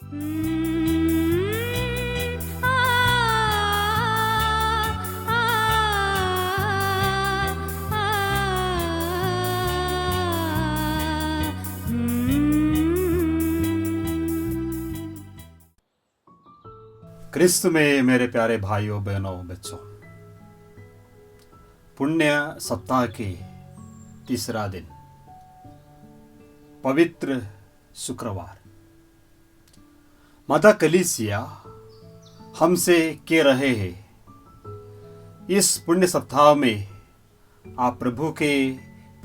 क्रिस्त में मेरे प्यारे भाइयों बहनों बच्चों, पुण्य सप्ताह के तीसरा दिन, पवित्र शुक्रवार। माता कलीसिया हमसे कह रहे हैं, इस पुण्य सप्ताह में आप प्रभु के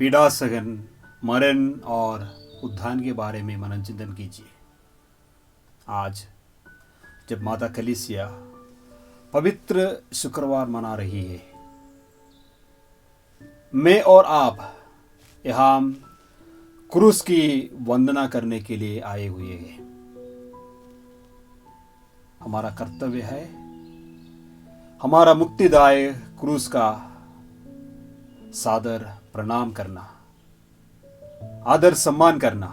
पीड़ा सहन, मरण और उत्थान के बारे में मनन चिंतन कीजिए। आज जब माता कलीसिया पवित्र शुक्रवार मना रही है, मैं और आप यहाँ क्रूस की वंदना करने के लिए आए हुए हैं। हमारा कर्तव्य है हमारा मुक्तिदायक क्रूस का सादर प्रणाम करना, आदर सम्मान करना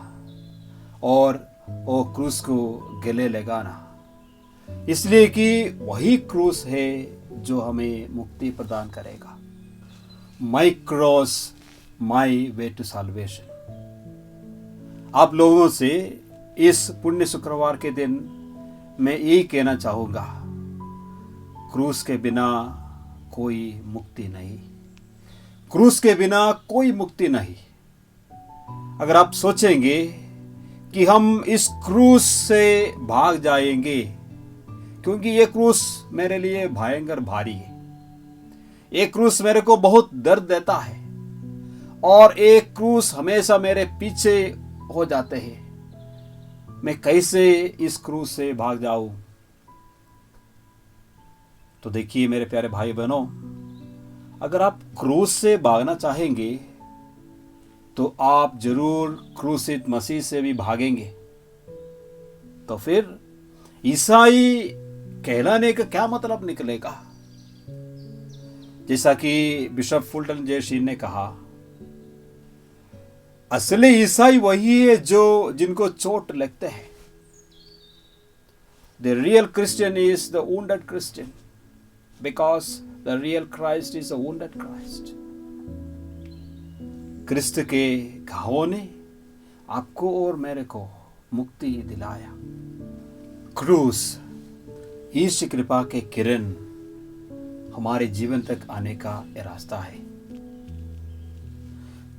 और वो क्रूस को गले लगाना, इसलिए कि वही क्रूस है जो हमें मुक्ति प्रदान करेगा। My cross my way to salvation. आप लोगों से इस पुण्य शुक्रवार के दिन मैं यही कहना चाहूँगा, क्रूस के बिना कोई मुक्ति नहीं, क्रूस के बिना कोई मुक्ति नहीं। अगर आप सोचेंगे कि हम इस क्रूस से भाग जाएंगे, क्योंकि ये क्रूस मेरे लिए भयंकर भारी है, ये क्रूस मेरे को बहुत दर्द देता है और एक क्रूस हमेशा मेरे पीछे हो जाते हैं, मैं कैसे इस क्रूस से भाग जाऊं? तो देखिए मेरे प्यारे भाई बहनों, अगर आप क्रूस से भागना चाहेंगे तो आप जरूर क्रूसित मसीह से भी भागेंगे। तो फिर ईसाई कहलाने का क्या मतलब निकलेगा? जैसा कि बिशप फुल्टन जयशील ने कहा, असली ईसाई वही है जो जिनको चोट लगते हैं। The real Christian is the wounded Christian, because the real Christ is a wounded Christ. क्रिस्त के घावों ने आपको और मेरे को मुक्ति दिलाया। क्रूस ईश्वर कृपा के किरण हमारे जीवन तक आने का रास्ता है।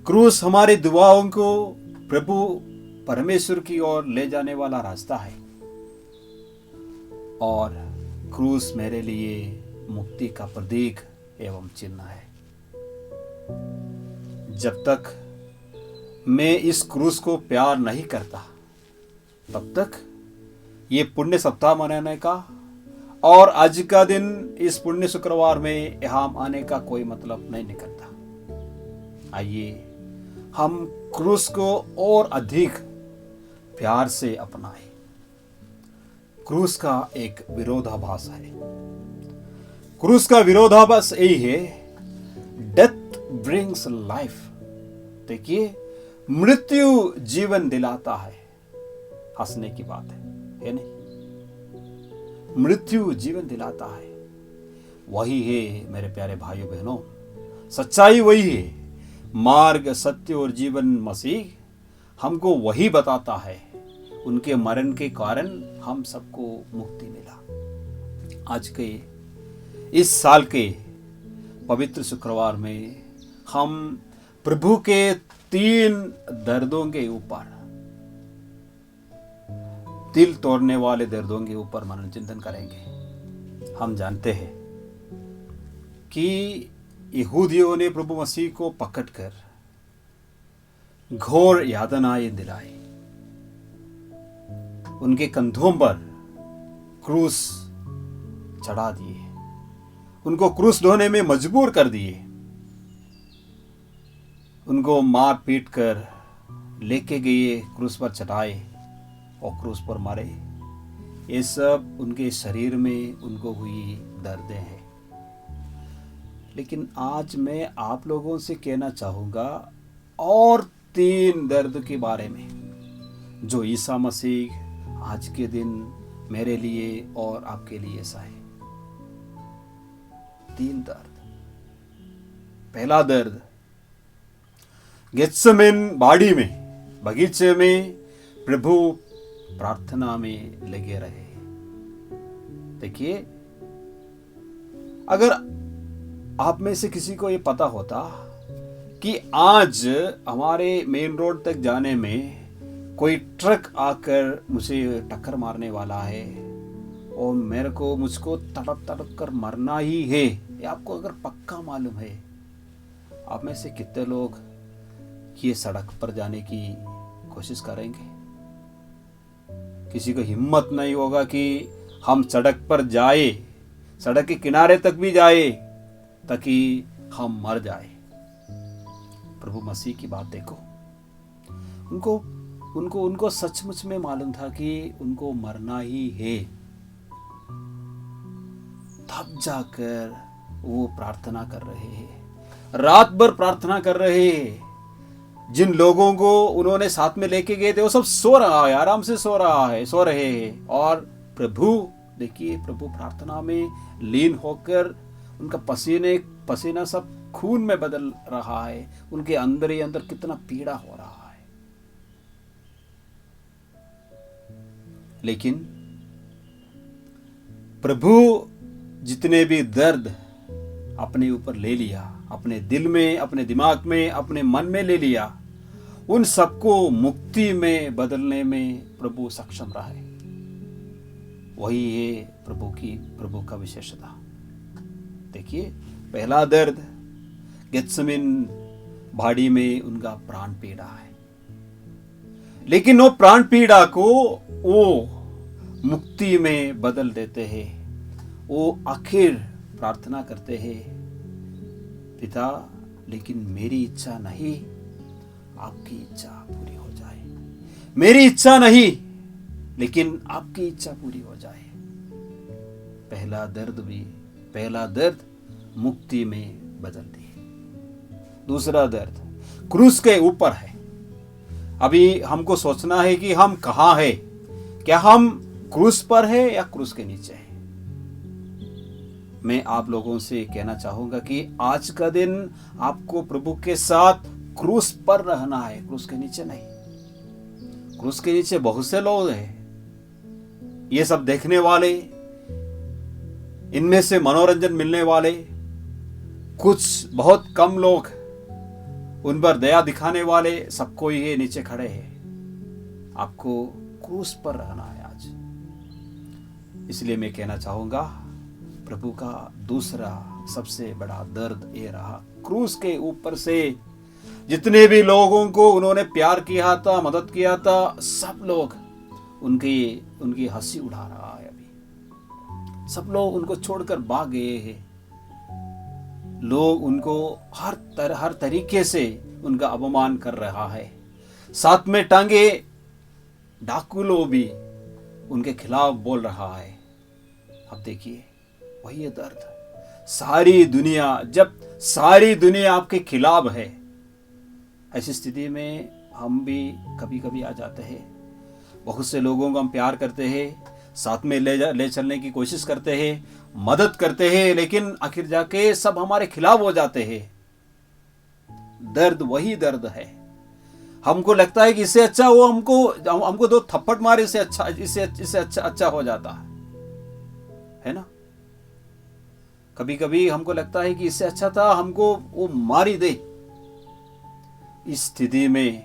क्रूस हमारी दुआओं को प्रभु परमेश्वर की ओर ले जाने वाला रास्ता है और क्रूस मेरे लिए मुक्ति का प्रतीक एवं चिन्ह है। जब तक मैं इस क्रूस को प्यार नहीं करता, तब तक ये पुण्य सप्ताह मनाने का और आज का दिन इस पुण्य शुक्रवार में यहाँ आने का कोई मतलब नहीं निकलता। आइए हम क्रूस को और अधिक प्यार से अपनाएं। क्रूस का एक विरोधाभास है। क्रूस का विरोधाभास यही है, डेथ ब्रिंग्स लाइफ। देखिए, मृत्यु जीवन दिलाता है। हंसने की बात है नहीं? मृत्यु जीवन दिलाता है। वही है मेरे प्यारे भाइयों बहनों, सच्चाई वही है। मार्ग, सत्य और जीवन मसीह हमको वही बताता है। उनके मरण के कारण हम सबको मुक्ति मिला। आज के इस साल के पवित्र शुक्रवार में हम प्रभु के 3 दर्दों के ऊपर, दिल तोड़ने वाले दर्दों के ऊपर मनन चिंतन करेंगे। हम जानते हैं कि यहूदियों ने प्रभु मसीह को पकड़कर घोर यातनाएं दिलाई, उनके कंधों पर क्रूस चढ़ा दिए, उनको क्रूस ढोने में मजबूर कर दिए, उनको मार पीट कर लेके गए, क्रूस पर चढ़ाए और क्रूस पर मारे। ये सब उनके शरीर में उनको हुई दर्दें हैं। लेकिन आज मैं आप लोगों से कहना चाहूँगा और 3 दर्द के बारे में जो ईसा मसीह आज के दिन मेरे लिए और आपके लिए ऐसा है। 3 दर्द। पहला दर्द, गेत्सेमन बाड़ी में, बगीचे में प्रभु प्रार्थना में लगे रहे। देखिए, अगर आप में से किसी को ये पता होता कि आज हमारे मेन रोड तक जाने में कोई ट्रक आकर मुझे टक्कर मारने वाला है और मुझको तड़प तड़प कर मरना ही है, ये आपको अगर पक्का मालूम है, आप में से कितने लोग ये सड़क पर जाने की कोशिश करेंगे? किसी को हिम्मत नहीं होगा कि हम सड़क पर जाए, सड़क के किनारे तक भी जाए ताकि हम मर जाए। प्रभु मसीह की बात देखो, उनको सचमुच में मालूम था कि उनको मरना ही है। तब जाकर वो प्रार्थना कर रहे हैं, रात भर प्रार्थना कर रहे हैं। जिन लोगों को उन्होंने साथ में लेके गए थे वो सब सो रहा है, आराम से सो रहे हैं। और प्रभु, देखिए, प्रभु प्रार्थना में लीन होकर उनका पसीना सब खून में बदल रहा है। उनके अंदर ही अंदर कितना पीड़ा हो रहा है। लेकिन प्रभु जितने भी दर्द अपने ऊपर ले लिया, अपने दिल में, अपने दिमाग में, अपने मन में ले लिया, उन सबको मुक्ति में बदलने में प्रभु सक्षम रहा है। वही है प्रभु का विशेषता। देखिए, पहला दर्द, गेत्सेमन बाड़ी में उनका प्राण पीड़ा है, लेकिन वो प्राण पीड़ा को वो मुक्ति में बदल देते हैं। वो आखिर प्रार्थना करते हैं, पिता, लेकिन मेरी इच्छा नहीं, आपकी इच्छा पूरी हो जाए। मेरी इच्छा नहीं, लेकिन आपकी इच्छा पूरी हो जाए। पहला दर्द मुक्ति में बदल दी। दूसरा दर्द क्रूस के ऊपर है। अभी हमको सोचना है कि हम कहाँ हैं। क्या हम क्रूस पर है या क्रूस के नीचे है? मैं आप लोगों से कहना चाहूंगा कि आज का दिन आपको प्रभु के साथ क्रूस पर रहना है, क्रूस के नीचे नहीं। क्रूस के नीचे बहुत से लोग हैं, ये सब देखने वाले, इनमें से मनोरंजन मिलने वाले, कुछ बहुत कम लोग, उन पर दया दिखाने वाले, सबको ये नीचे खड़े हैं। आपको क्रूस पर रहना है आज। इसलिए मैं कहना चाहूंगा, प्रभु का दूसरा सबसे बड़ा दर्द ये रहा, क्रूस के ऊपर से जितने भी लोगों को उन्होंने प्यार किया था, मदद किया था, सब लोग उनकी हंसी उड़ा रहा है। अभी सब लोग उनको छोड़कर भाग गए हैं। लोग उनको हर तरीके से उनका अपमान कर रहा है। साथ में टांगे डाकू लोग भी उनके खिलाफ बोल रहा है। अब देखिए, वही है दर्द। जब सारी दुनिया आपके खिलाफ है, ऐसी स्थिति में हम भी कभी कभी आ जाते हैं। बहुत से लोगों को हम प्यार करते हैं, साथ में ले चलने की कोशिश करते हैं, मदद करते हैं, लेकिन आखिर जाके सब हमारे खिलाफ हो जाते हैं। दर्द वही दर्द है। हमको लगता है कि इससे अच्छा वो हमको 2 थप्पड़ मारे, इससे अच्छा हो जाता है ना। कभी कभी हमको लगता है कि इससे अच्छा था हमको वो मार ही दे। इस स्थिति में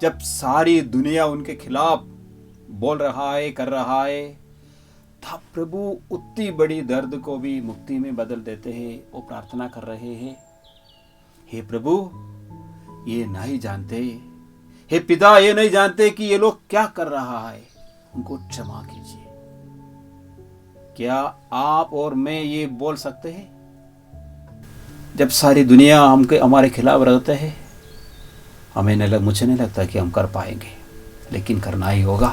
जब सारी दुनिया उनके खिलाफ बोल रहा है, कर रहा है, तब प्रभु उतनी बड़ी दर्द को भी मुक्ति में बदल देते हैं। वो प्रार्थना कर रहे हैं, हे प्रभु, ये नहीं जानते, हे पिता, ये नहीं जानते कि ये लोग क्या कर रहा है, उनको क्षमा कीजिए। क्या आप और मैं ये बोल सकते हैं? जब सारी दुनिया हमारे खिलाफ रहते हैं, मुझे नहीं लगता कि हम कर पाएंगे, लेकिन करना ही होगा।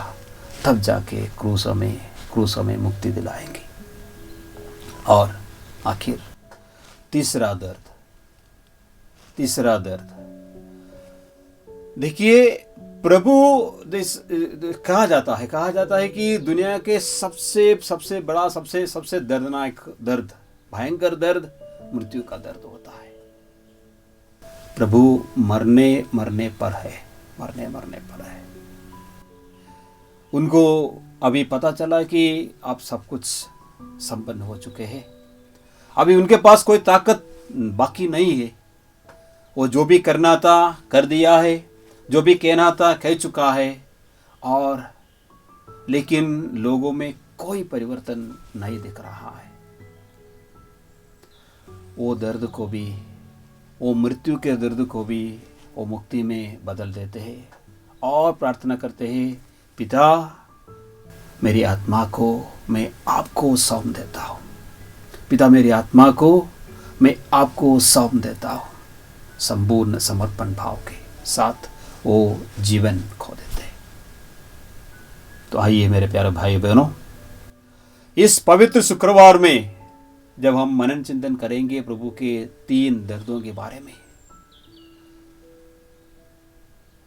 तब जाके क्रूस हमें मुक्ति दिलाएंगे। और आखिर तीसरा दर्द, देखिए, प्रभु कहा जाता है कि दुनिया के सबसे सबसे बड़ा सबसे सबसे दर्दनाक दर्द, भयंकर दर्द मृत्यु का दर्द होता है। प्रभु मरने मरने पर है, मरने मरने पर है। उनको अभी पता चला कि अब सब कुछ संपन्न हो चुके हैं, अभी उनके पास कोई ताकत बाकी नहीं है। वो जो भी करना था कर दिया है, जो भी कहना था कह चुका है, और लेकिन लोगों में कोई परिवर्तन नहीं दिख रहा है। वो दर्द को भी, वो मृत्यु के दर्द को भी वो मुक्ति में बदल देते हैं और प्रार्थना करते हैं, पिता मेरी आत्मा को मैं आपको सौंप देता हूँ, पिता मेरी आत्मा को मैं आपको सौंप देता हूँ। संपूर्ण समर्पण भाव के साथ वो जीवन खो देते हैं। तो आइए मेरे प्यारे भाई बहनों, इस पवित्र शुक्रवार में जब हम मनन चिंतन करेंगे प्रभु के 3 दर्दों के बारे में,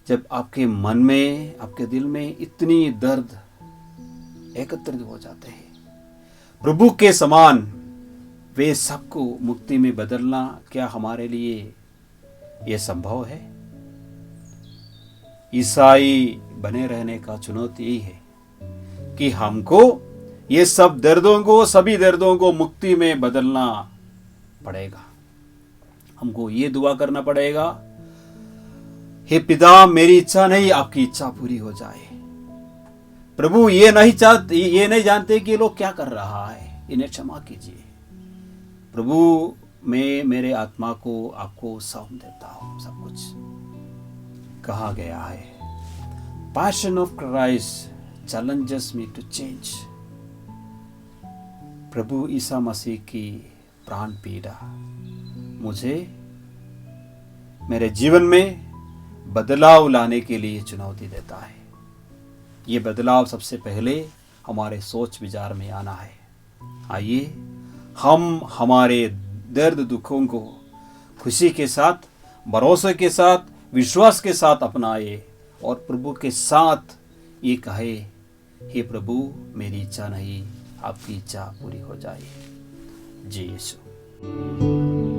जब आपके मन में, आपके दिल में इतनी दर्द एकत्रित हो जाते हैं, प्रभु के समान वे सबको मुक्ति में बदलना क्या हमारे लिए यह संभव है? ईसाई बने रहने का चुनौती यही है कि हमको ये सब दर्दों को, सभी दर्दों को मुक्ति में बदलना पड़ेगा। हमको ये दुआ करना पड़ेगा, हे पिता मेरी इच्छा नहीं आपकी इच्छा पूरी हो जाए। प्रभु ये नहीं जानते कि ये लोग क्या कर रहा है, इन्हें क्षमा कीजिए। प्रभु मैं मेरे आत्मा को आपको सौंप देता हूं। सब कुछ कहा गया है। Passion of Christ challenges me to change. प्रभु ईसा मसीह की प्राण पीड़ा मुझे मेरे जीवन में बदलाव लाने के लिए चुनौती देता है। ये बदलाव सबसे पहले हमारे सोच विचार में आना है। आइए हम हमारे दर्द दुखों को खुशी के साथ, भरोसे के साथ, विश्वास के साथ अपनाए और प्रभु के साथ ये कहे, हे प्रभु मेरी इच्छा नहीं आपकी इच्छा पूरी हो जाए। जय यीशु।